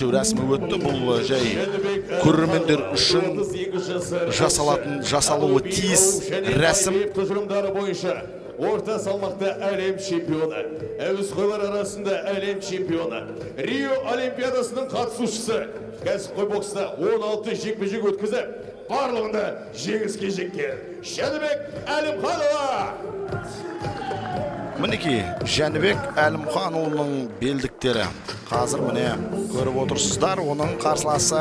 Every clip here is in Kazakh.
Рәсімі өтті. Бұл жай көрермендер үшін жасалуы тиіс рәсім. Тұжырымдары бойынша орта салмақта әлем чемпионы, әуесқойлар арасында әлем чемпионы, Рио Олимпиадасының қатысушысы, кәсіпқой бокста 16 жекпе-жек өткізіп, барлығында жеңіске жеткен Жәнібек Әлімханұлы. Мінекей, Жәнібек Әлімханұлының белдіктері. Қазір міне көріп отырсыздар, оның қарсыласы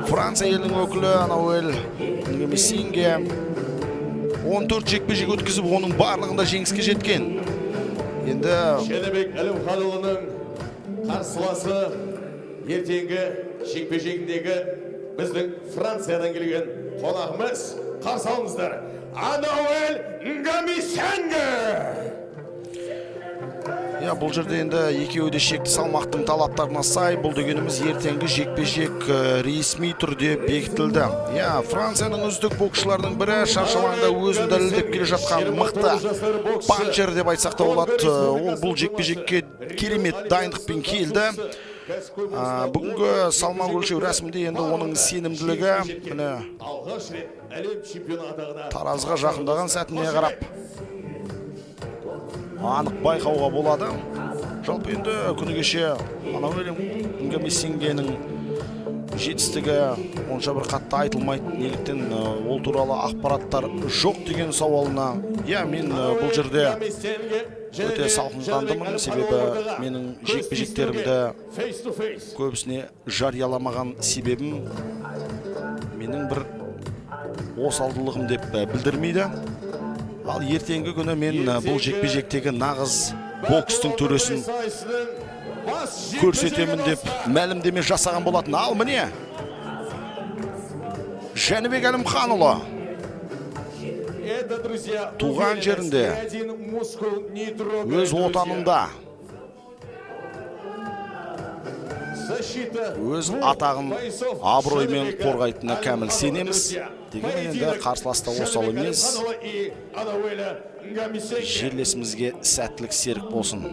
Франция елінің өкілі Анауэль Нгамисинге 14 жекпе-жек өткізіп, оның барлығында жеңіске жеткен. Енді Жәнібек Әлімханұлының қарсыласы ертеңгі жекпе-жегіндегі біздің Франциядан келген қонағымыз, қарсы алыңыздар, Анауэль Нгамисинге. Бұл жерде енді екеуі де шекті салмақтың талаптарына сай, бұл дегеніміз ертеңгі жекпе-жек ресми түрде бекітілді. Францияның үздік боксшылардың бірі шаршамаңда өзін дәлелдеп келе жатқан мықты панчер деп айтсақ та болады. Ол бұл жекпе-жекке керемет дайындықпен келді. Бүгінгі салмақ өлшеу рәсімінде енді оның сенімділігі таразыға жақындаған сәтіне қарап анық байқауға болады. Жалпы енді күні кеше Анауэль Нгамисингенің жетістігі онша бір қатты айтылмайды. Неліктен ол туралы ақпараттар жоқ деген сауалына, мен бұл жерде өте салқындандымын, себебі менің жекпе-жектерімді көбісіне жарияламаған себебім менің бір осалдылығым деп білдірмейді. Ал ертеңгі күні мен бұл жекпе-жектегі нағыз бокстың төресін көрсетемін деп мәлімдеме жасаған болатын. Ал міне Жәнібек Әлімханұлы туған жерінде, өз отанында, өз атағын абыроймен қорғайтынына кәміл сенеміз. Дегенмен енді қарсыласта осал емес, жерлесімізге сәттілік серік болсын.